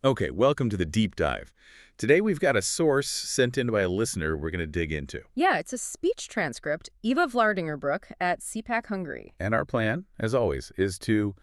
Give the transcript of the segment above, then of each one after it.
Okay, welcome to the deep dive. Today we've got a source sent in by a listener we're going to dig into. Yeah, it's a speech transcript, Eva Vlardingerbroek at CPAC Hungary. And our plan, as always, is to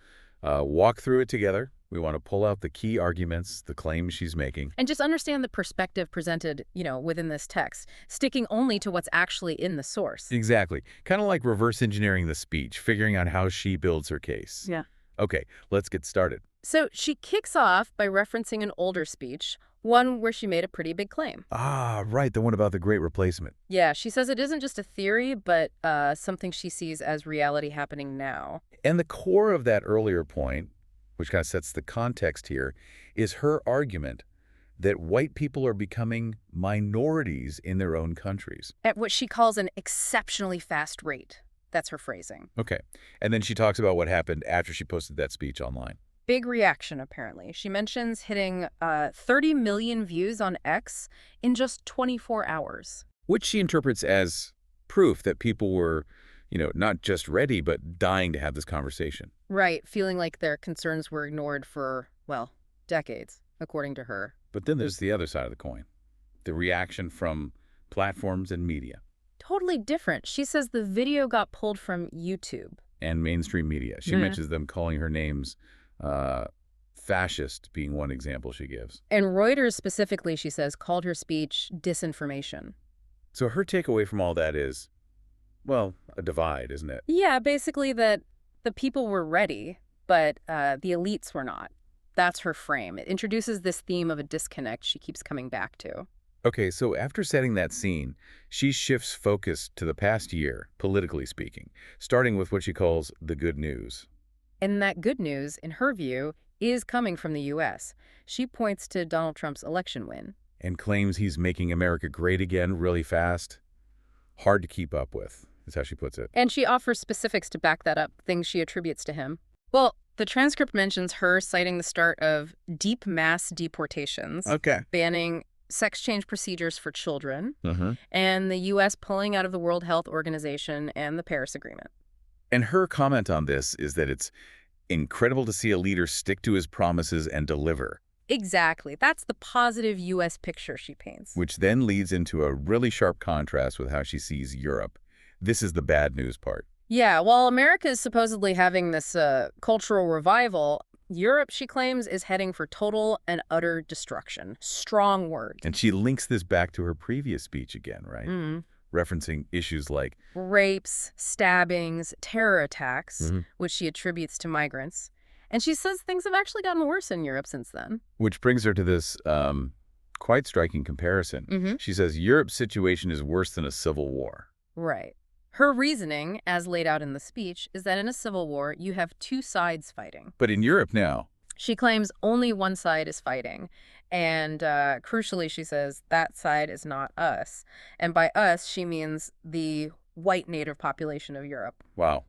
walk through it together. We want to pull out the key arguments, the claims she's making. And just understand the perspective presented, within this text, sticking only to what's actually in the source. Exactly. Kind of like reverse engineering the speech, figuring out how she builds her case. Yeah. Okay, let's get started. So she kicks off by referencing an older speech, one where she made a pretty big claim. Ah, right, the one about the Great Replacement. Yeah, she says it isn't just a theory, but something she sees as reality happening now. And the core of that earlier point, which kind of sets the context here, is her argument that white people are becoming minorities in their own countries. At what she calls an exceptionally fast rate. That's her phrasing. Okay. And then she talks about what happened after she posted that speech online. Big reaction, apparently. She mentions hitting 30 million views on X in just 24 hours. Which she interprets as proof that people were, not just ready, but dying to have this conversation. Right, feeling like their concerns were ignored for, well, decades, according to her. But then there's the other side of the coin, the reaction from platforms and media. Totally different. She says the video got pulled from YouTube. And mainstream media. She mentions them calling her names fascist being one example she gives. And Reuters specifically, she says, called her speech disinformation. So her takeaway from all that is, well, a divide, isn't it? Yeah, basically that the people were ready, but the elites were not. That's her frame. It introduces this theme of a disconnect she keeps coming back to. Okay, so after setting that scene, she shifts focus to the past year, politically speaking, starting with what she calls the good news. And that good news, in her view, is coming from the U.S. She points to Donald Trump's election win. And claims he's making America great again really fast. Hard to keep up with, is how she puts it. And she offers specifics to back that up, things she attributes to him. Well, the transcript mentions her citing the start of deep mass deportations, banning sex change procedures for children, and the U.S. pulling out of the World Health Organization and the Paris Agreement. And her comment on this is that it's incredible to see a leader stick to his promises and deliver. Exactly. That's the positive U.S. picture she paints. Which then leads into a really sharp contrast with how she sees Europe. This is the bad news part. Yeah, while America is supposedly having this cultural revival, Europe, she claims, is heading for total and utter destruction. Strong word. And she links this back to her previous speech again, right? Referencing issues like rapes, stabbings, terror attacks, which she attributes to migrants. And she says things have actually gotten worse in Europe since then. Which brings her to this quite striking comparison. She says Europe's situation is worse than a civil war. Right. Her reasoning, as laid out in the speech, is that in a civil war, you have two sides fighting. But in Europe now, she claims only one side is fighting. And crucially, she says that side is not us. And by us, she means the white native population of Europe. Wow.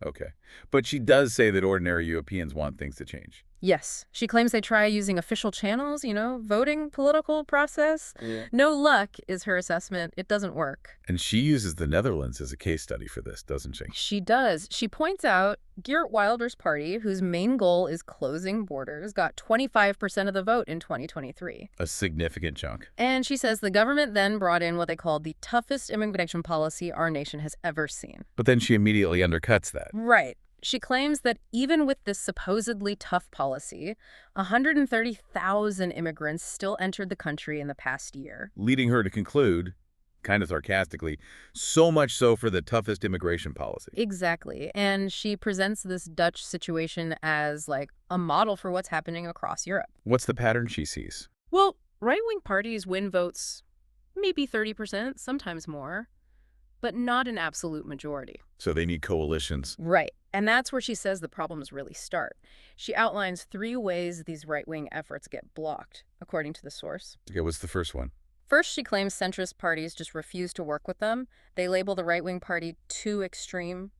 Okay. But she does say that ordinary Europeans want things to change. Yes. She claims they try using official channels, voting, political process. Yeah. No luck is her assessment. It doesn't work. And she uses the Netherlands as a case study for this, doesn't she? She does. She points out Geert Wilder's party, whose main goal is closing borders, got 25% of the vote in 2023. A significant chunk. And she says the government then brought in what they called the toughest immigration policy our nation has ever seen. But then she immediately undercuts that. Right. She claims that even with this supposedly tough policy, 130,000 immigrants still entered the country in the past year. Leading her to conclude, kind of sarcastically, so much so for the toughest immigration policy. Exactly. And she presents this Dutch situation as like a model for what's happening across Europe. What's the pattern she sees? Well, right-wing parties win votes maybe 30%, sometimes more, but not an absolute majority. So they need coalitions. Right. And that's where she says the problems really start. She outlines 3 ways these right-wing efforts get blocked, according to the source. Okay, what's the first one? First, she claims centrist parties just refuse to work with them. They label the right-wing party too extreme.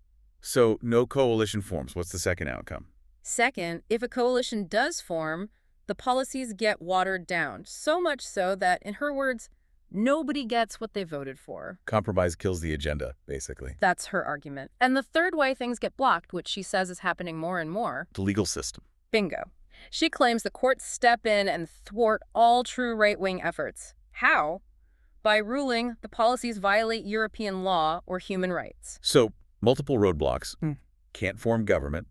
So no coalition forms. What's the second outcome? Second, if a coalition does form, the policies get watered down, so much so that, in her words, nobody gets what they voted for. Compromise kills the agenda, basically. That's her argument. And the third way things get blocked, which she says is happening more and more. The legal system. Bingo. She claims the courts step in and thwart all true right-wing efforts. How? By ruling the policies violate European law or human rights. So, multiple roadblocks. Can't form government.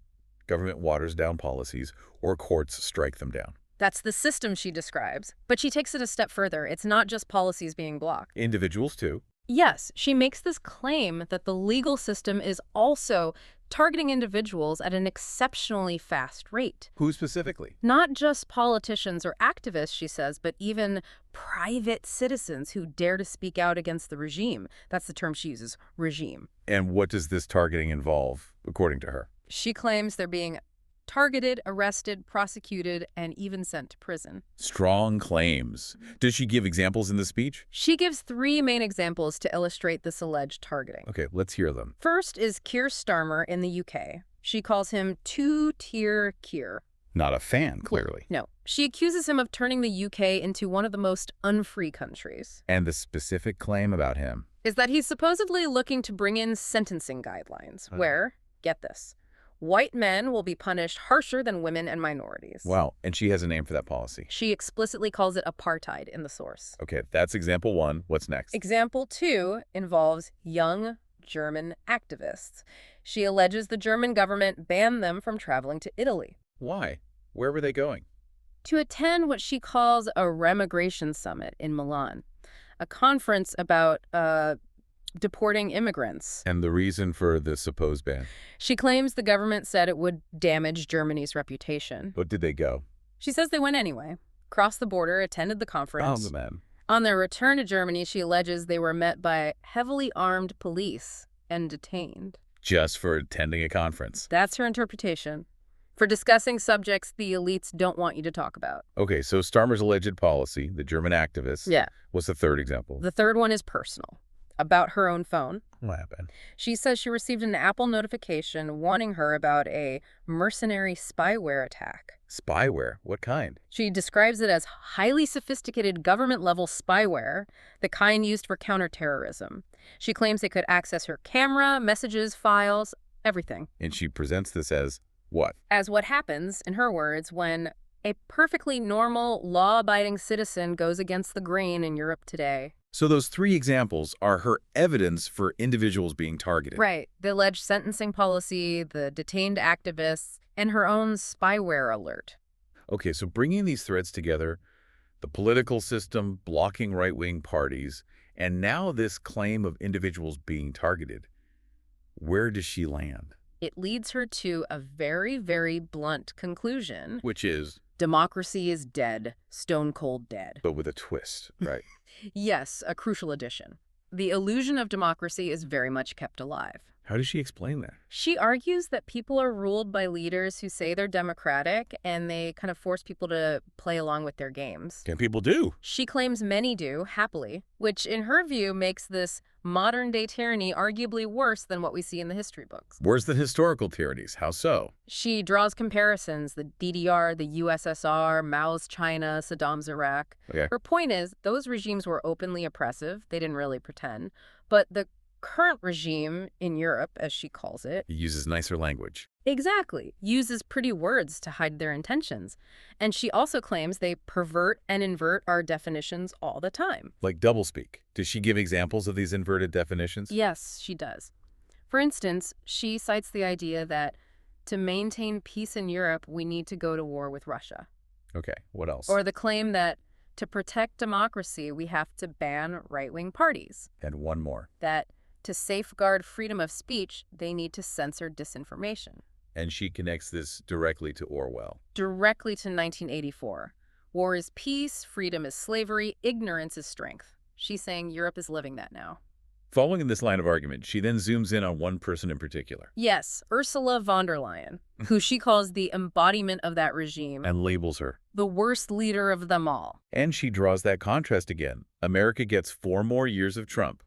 Government waters down policies, or courts strike them down. That's the system she describes. But she takes it a step further. It's not just policies being blocked. Individuals, too. Yes, she makes this claim that the legal system is also targeting individuals at an exceptionally fast rate. Who specifically? Not just politicians or activists, she says, but even private citizens who dare to speak out against the regime. That's the term she uses, regime. And what does this targeting involve, according to her? She claims they're being targeted, arrested, prosecuted, and even sent to prison. Strong claims. Does she give examples in the speech? She gives 3 main examples to illustrate this alleged targeting. Okay, let's hear them. First is Keir Starmer in the UK. She calls him two-tier Keir. Not a fan, clearly. No. She accuses him of turning the UK into one of the most unfree countries. And the specific claim about him is that he's supposedly looking to bring in sentencing guidelines where, get this, white men will be punished harsher than women and minorities. Wow, and she has a name for that policy. She explicitly calls it apartheid in the source. Okay, that's example 1. What's next? Example 2 involves young German activists. She alleges the German government banned them from traveling to Italy. Why? Where were they going? To attend what she calls a remigration summit in Milan, a conference about deporting immigrants. And the reason for the supposed ban? She claims the government said it would damage Germany's reputation. But did they go? She says they went anyway, crossed the border, attended the conference. Oh, man. On their return to Germany, she alleges they were met by heavily armed police and detained. Just for attending a conference? That's her interpretation. For discussing subjects the elites don't want you to talk about. Okay, so Starmer's alleged policy, the German activists, was the third example. The third one is personal. About her own phone. What happened? She says she received an Apple notification warning her about a mercenary spyware attack. Spyware? What kind? She describes it as highly sophisticated government-level spyware, the kind used for counterterrorism. She claims they could access her camera, messages, files, everything. And she presents this as what? As what happens, in her words, when a perfectly normal, law-abiding citizen goes against the grain in Europe today. So those 3 examples are her evidence for individuals being targeted. Right. The alleged sentencing policy, the detained activists, and her own spyware alert. Okay, so bringing these threads together, the political system blocking right-wing parties, and now this claim of individuals being targeted, where does she land? It leads her to a very, very blunt conclusion. Which is? Democracy is dead, stone cold dead. But with a twist, right? Yes, a crucial addition. The illusion of democracy is very much kept alive. How does she explain that? She argues that people are ruled by leaders who say they're democratic, and they kind of force people to play along with their games. And people do. She claims many do, happily, which in her view makes this modern-day tyranny arguably worse than what we see in the history books. Worse than historical tyrannies. How so? She draws comparisons, the DDR, the USSR, Mao's China, Saddam's Iraq. Okay. Her point is, those regimes were openly oppressive. They didn't really pretend. But the current regime in Europe, as she calls it, He uses nicer language. exactly, uses pretty words to hide their intentions. And she also claims they pervert and invert our definitions all the time. Like doublespeak. Does she give examples of these inverted definitions? Yes, she does. For instance, she cites the idea that to maintain peace in Europe, we need to go to war with Russia. Okay, what else? Or the claim that to protect democracy, we have to ban right-wing parties. And one more. That to safeguard freedom of speech, they need to censor disinformation. And she connects this directly to Orwell. Directly to 1984. War is peace, freedom is slavery, ignorance is strength. She's saying Europe is living that now. Following in this line of argument, she then zooms in on one person in particular. Yes, Ursula von der Leyen, who she calls the embodiment of that regime. And labels her. The worst leader of them all. And she draws that contrast again. America gets 4 more years of Trump,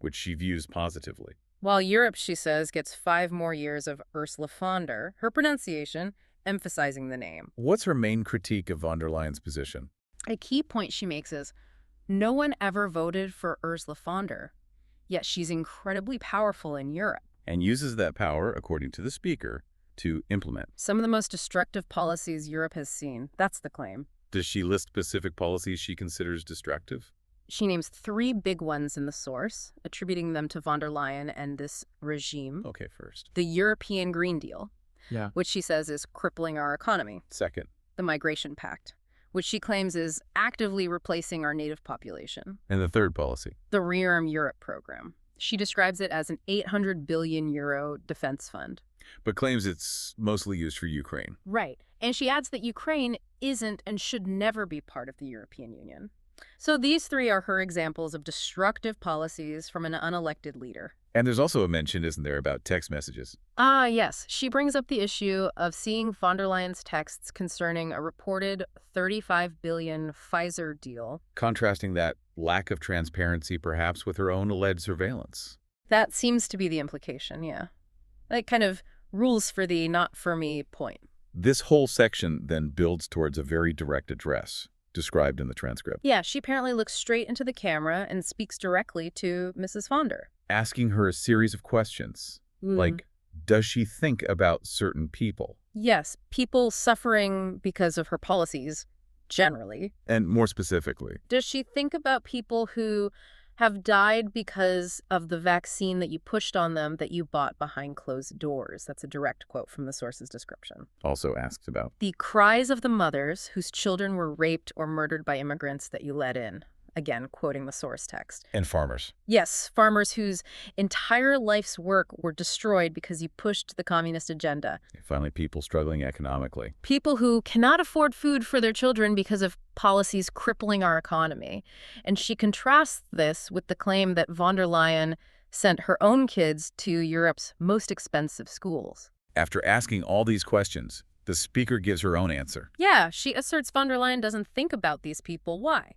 which she views positively. While Europe, she says, gets 5 more years of Ursula von der, her pronunciation, emphasizing the name. What's her main critique of von der Leyen's position? A key point she makes is, no one ever voted for Ursula von der, yet she's incredibly powerful in Europe. And uses that power, according to the speaker, to implement. Some of the most destructive policies Europe has seen. That's the claim. Does she list specific policies she considers destructive? She names 3 big ones in the source, attributing them to von der Leyen and this regime. Okay, first. The European Green Deal, Yeah. which she says is crippling our economy. Second. The Migration Pact, which she claims is actively replacing our native population. And the third policy. The Rearm Europe program. She describes it as an 800 billion euro defense fund. But claims it's mostly used for Ukraine. Right. And she adds that Ukraine isn't and should never be part of the European Union. So these 3 are her examples of destructive policies from an unelected leader. And there's also a mention, isn't there, about text messages? Ah, yes. She brings up the issue of seeing von der Leyen's texts concerning a reported $35 billion Pfizer deal. Contrasting that lack of transparency, perhaps, with her own alleged surveillance. That seems to be the implication, yeah. Like kind of rules for thee, not for me point. This whole section then builds towards a very direct address, described in the transcript. Yeah, she apparently looks straight into the camera and speaks directly to Mrs. Fonder. Asking her a series of questions, like, does she think about certain people? Yes, people suffering because of her policies, generally. And more specifically? Does she think about people who have died because of the vaccine that you pushed on them that you bought behind closed doors? That's a direct quote from the source's description. Also asked about The cries of the mothers whose children were raped or murdered by immigrants that you let in. Again, quoting the source text. And farmers. Yes, farmers whose entire life's work were destroyed because you pushed the communist agenda. Finally, people struggling economically. People who cannot afford food for their children because of policies crippling our economy. And she contrasts this with the claim that von der Leyen sent her own kids to Europe's most expensive schools. After asking all these questions, the speaker gives her own answer. Yeah, she asserts von der Leyen doesn't think about these people. Why?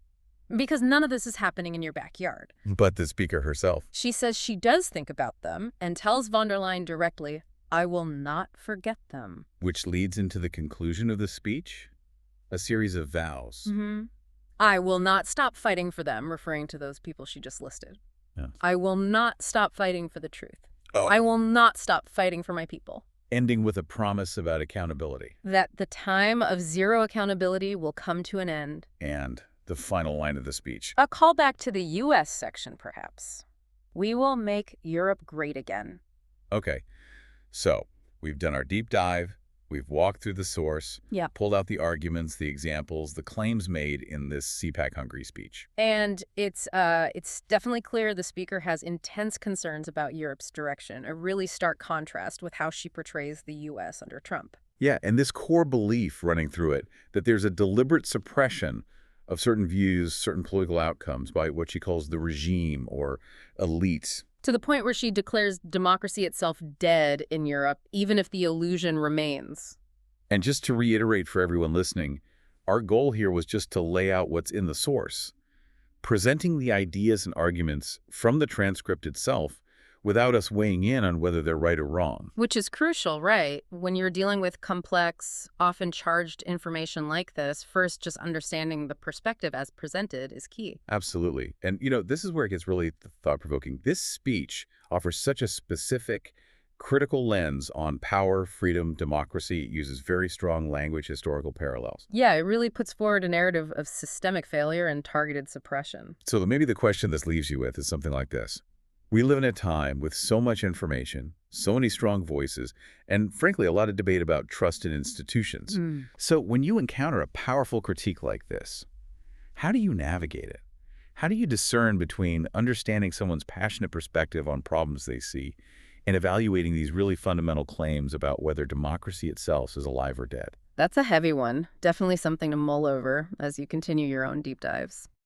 Because none of this is happening in your backyard. But the speaker herself. She says she does think about them and tells von der Leyen directly, I will not forget them. Which leads into the conclusion of the speech, a series of vows. I will not stop fighting for them, referring to those people she just listed. Yeah. I will not stop fighting for the truth. Oh. I will not stop fighting for my people. Ending with a promise about accountability. That the time of zero accountability will come to an end. And the final line of the speech. A callback to the U.S. section, perhaps. We will make Europe great again. Okay, so we've done our deep dive. We've walked through the source, pulled out the arguments, the examples, the claims made in this CPAC-hungry speech. And it's definitely clear the speaker has intense concerns about Europe's direction, a really stark contrast with how she portrays the U.S. under Trump. Yeah, and this core belief running through it, that there's a deliberate suppression of certain views, certain political outcomes by what she calls the regime or elites. To the point where she declares democracy itself dead in Europe, even if the illusion remains. And just to reiterate for everyone listening, our goal here was just to lay out what's in the source, presenting the ideas and arguments from the transcript itself without us weighing in on whether they're right or wrong. Which is crucial, right? When you're dealing with complex, often charged information like this, first just understanding the perspective as presented is key. Absolutely. And, this is where it gets really thought-provoking. This speech offers such a specific, critical lens on power, freedom, democracy. It uses very strong language, historical parallels. Yeah, it really puts forward a narrative of systemic failure and targeted suppression. So maybe the question this leaves you with is something like this. We live in a time with so much information, so many strong voices, and frankly, a lot of debate about trust in institutions. So when you encounter a powerful critique like this, how do you navigate it? How do you discern between understanding someone's passionate perspective on problems they see and evaluating these really fundamental claims about whether democracy itself is alive or dead? That's a heavy one. Definitely something to mull over as you continue your own deep dives.